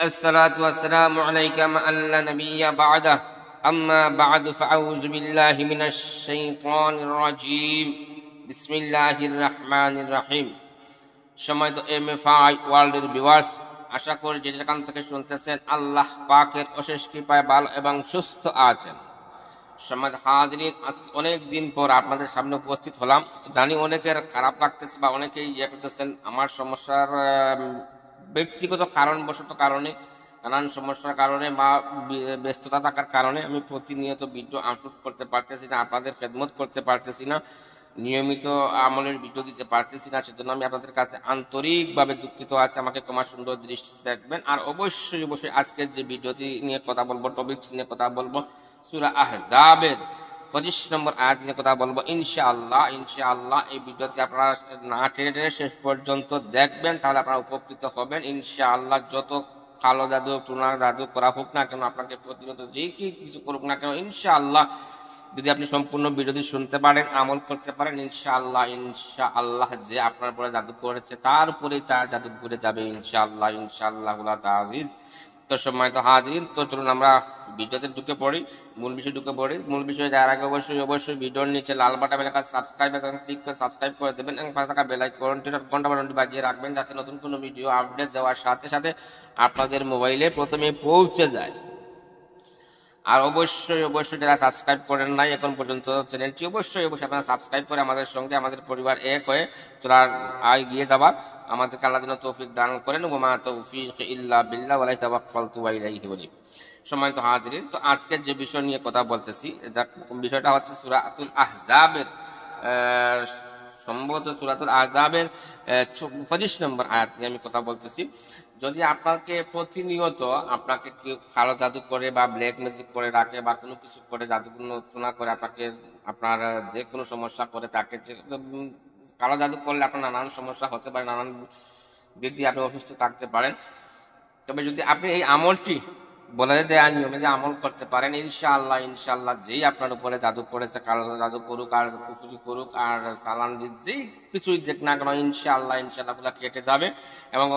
الصلاة والسلام عليك من لا نبي بعده أما بعد فأعوذ بالله من الشيطان الرجيم بسم الله الرحمن الرحيم সম্মানিত এমএফআই ওয়ার্ল্ডের ভিউয়ার্স, আশা করি যে যেখান থেকে শুনতেছেন আল্লাহ পাকের অশেষ কৃপায় ভালো এবং সুস্থ আছেন। সম্মানিত হাজিরিন, আজকে অনেক দিন পর আপনাদের সামনে উপস্থিত হলাম। জানি অনেকের খারাপ লাগতেছে বা অনেকেই করতেছেন আমার সমস্যার ব্যক্তিগত কারণে নানান সমস্যার কারণে বা ব্যস্ততা থাকার কারণে আমি প্রতিনিয়ত ভিডিও আপলোড করতে পারতেছি না, আপনাদের খেদমত করতে পারতেছি না, নিয়মিত আমলের ভিডিও দিতে পারতেছি না। সেজন্য আমি আপনাদের কাছে আন্তরিকভাবে দুঃখিত আছি। আমাকে তোমার সুন্দর দৃষ্টিতে দেখবেন। আর অবশ্যই আজকের যে ভিডিওটি নিয়ে কথা বলবো, টপিক নিয়ে কথা বলবো, সূরা আহজাবের 25 নম্বর আয়াত নিয়ে কথা বলবো ইনশাআল্লাহ। এই ভিডিওটি আপনারা না টেনে শেষ পর্যন্ত দেখবেন, তাহলে আপনারা উপকৃত হবেন ইনশাআল্লাহ। যত কালো জাদু টুনা জাদু করা হোক না কেন, আপনাকে প্রতিনিয়ত যে কিছু করুক না কেন, ইনশাআল্লাহ যদি আপনি সম্পূর্ণ ভিডিওটি শুনতে পারেন, আমল করতে পারেন, ইনশাআল্লাহ যে আপনার উপরে জাদু করেছে তার উপরেই তার জাদু ঘুরে যাবে ইনশাআল্লাহ তাআজিজ। তো সম্মানিত হাজিরিন, তো চলুন আমরা ভিডিওতে মূল বিষয়ে যাওয়ার আগে অবশ্যই ভিডিওর নিচে লাল বাটনের কাছে সাবস্ক্রাইব করে দেবেন এবং পাশে থাকা বেল আইকনটি ঘন্টা বাটনটি বাজিয়ে রাখবেন, যাতে নতুন কোনো ভিডিও আপডেট দেওয়ার সাথে সাথে আপনাদের মোবাইলে প্রথমে পৌঁছে যায়। আর অবশ্যই যারা সাবস্ক্রাইব করেন নাই এখন পর্যন্ত চ্যানেলটি অবশ্যই আপনারা সাবস্ক্রাইব করে আমাদের সঙ্গে আমাদের পরিবার এক হয়ে চলার এগিয়ে যাবার আমাদেরকে আল্লাহ যেন তৌফিক দান করেন। ওমা তৌফিক ইল্লা বিল্লাহ ওয়া তাওয়াক্কালতু আলাইহি ওয়া সম্মানিত হাজিরিন, তো আজকের যে বিষয় নিয়ে কথা বলতেছি, বিষয়টা হচ্ছে সূরাতুল আহজাবের সম্ভবত সূরাতুল আহজাবের 25 নম্বর আয়াত নিয়ে আমি কথা বলতেছি। যদি আপনাকে প্রতিনিয়ত আপনাকে কেউ কালো জাদু করে বা ব্ল্যাক ম্যাজিক করে রাখে বা কোনো কিছু করে জাদুগুলো করে আপনার যে কোনো সমস্যা করে থাকে, যে কালো জাদু করলে আপনার নানান সমস্যা হতে পারে, নানান দিক দিয়ে আপনি অসুস্থ থাকতে পারেন। তবে যদি আপনি এই আমলটি বলে দেওয়া নিয়মে যে আমল করতে পারেন, ইনশাআল্লাহ যেই আপনার উপরে জাদু করেছে, কালো জাদু করুক আর কুফরি করুক আর সালান দিক যেই কিছুই দেখ না কেন, ইনশাআল্লাহ গুলো কেটে যাবে এবং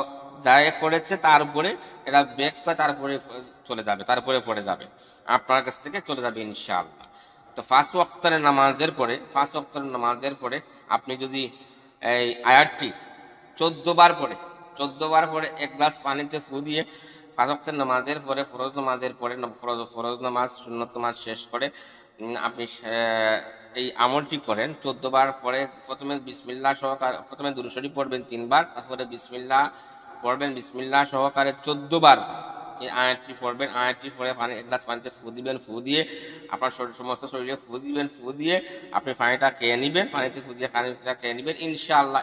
যাই করেছে তার উপরে এটা বেক করে তারপরে চলে যাবে, তারপরে পড়ে যাবে, আপনার কাছ থেকে চলে যাবে ইনশাআল্লাহ। তো 5 ওয়াক্তের নামাজের পরে আপনি যদি এই আয়াতটি 14 বার পরে 1 গ্লাস পানিতে ফু দিয়ে 5 ওয়াক্তের নামাজের পরে ফরজ নামাজ সুন্নত নামাজ শেষ করে আপনি এই আমলটি করেন 14 বার পরে প্রথমে বিসমিল্লাহ সহকারে প্রথমে দুরূদ শরীফ পড়বেন 3 বার, তারপরে বিসমিল্লাহ পড়বেন, বিসমিল্লাহ সহকারে 14 বার এই আয়াতটি পড়বেন। আয়াতটি পরে 1 গ্লাস পানিতে ফু দিয়ে আপনার সমস্ত শরীরে ফু দিয়ে আপনি পানিটা খেয়ে নেবেন, ইনশাআল্লাহ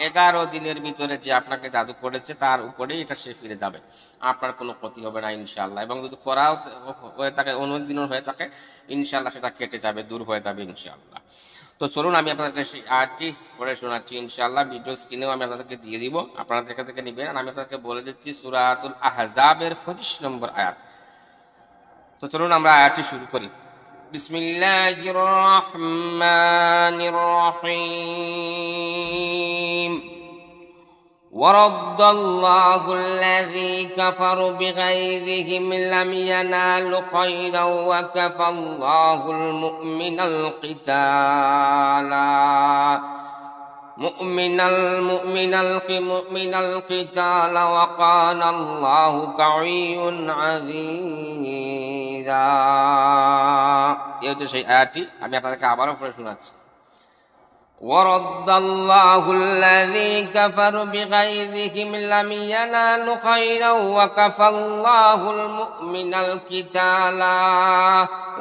11 দিনের ভিতরে যে আপনাকে জাদু করেছে তার উপরেই এটা সে ফিরে যাবে, আপনার কোনো ক্ষতি হবে না ইনশাআল্লাহ। এবং যদি করাও হয়ে থাকে, অনেক দিনও হয়ে থাকে, ইনশাআল্লাহ সেটা কেটে যাবে, দূর হয়ে যাবে ইনশাআল্লাহ। তো চলুন আমি আপনাদেরকে সেই আয়াতটি পড়ে শোনাচ্ছি ইনশাআল্লাহ। ভিডিও স্ক্রিনেও আমি আপনাদেরকে দিয়ে দিব, আপনারা থেকে নেবেন। আর আমি আপনাদেরকে বলে দিচ্ছি সূরাতুল আহজাবের 25 নম্বর আয়াত। তো চলুন আমরা আয়াতটি শুরু করি। বিসমিল্লাহির রহমানির রহিম। ورد الله الذي كفروا بغيظهم لم ينالوا خيرا وكفى الله المؤمن القتال وكان الله قويا عزيزا। এই হচ্ছে সেই আয়াতটি, আমি আপনাদেরকে আবারও পড়ে শোনাচ্ছি। ورد الله الذي كفروا بغيظهم لم ينالوا خيرا وكفى الله المؤمن القتال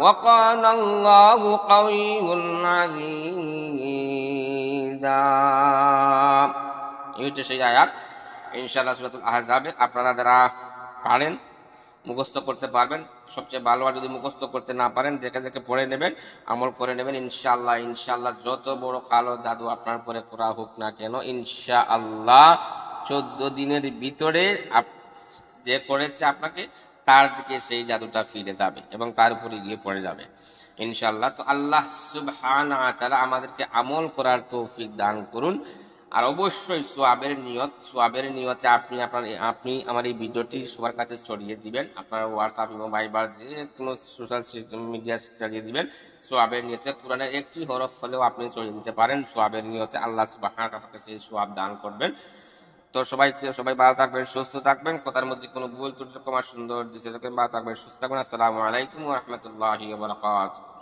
وكان الله قوي عزيزا। এই হচ্ছে সেই আয়াত ইনশাআল্লাহ সূরাতুল আহজাবে। আপনারা যারা পারেন মুখস্থ করতে পারবেন সবচেয়ে ভালো, আর যদি মুখস্থ করতে না পারেন দেখে পড়ে নেবেন, আমল করে নেবেন ইনশাআল্লাহ। যত বড় কালো জাদু আপনার উপরে করা হোক না কেন, ইনশাআল্লাহ 14 দিনের ভিতরে যে করেছে আপনাকে তার দিকে সেই জাদুটা ফিরে যাবে এবং তার উপরে গিয়ে পড়ে যাবে ইনশাআল্লাহ। তো আল্লাহ সুবহানাহু ওয়া তাআলা আমাদেরকে আমল করার তৌফিক দান করুন। আর অবশ্যই সোয়াবের নিয়তে আপনি আমার এই ভিডিওটি সবার কাছে ছড়িয়ে দিবেন, আপনার হোয়াটসঅ্যাপ এবং ভাইবার যে কোনো সোশ্যাল মিডিয়া ছড়িয়ে দিবেন সোয়াবের নিয়তে। কোরআনের একটি হরফ হলেও আপনি ছড়িয়ে দিতে পারেন সোয়াবের নিয়তে, আল্লাহ সুবহানাহু ওয়া তাআলা সেই সোয়াব দান করবেন। তো সবাই ভালো থাকবেন, সুস্থ থাকবেন, কথার মধ্যে কোনো ভুল ত্রুটি কমার সুন্দর দিতে থাকবেন, ভালো থাকবেন, সুস্থ থাকবেন। আসসালামু আলাইকুম ওয়া রাহমাতুল্লাহি ওয়া বারাকাতুহু।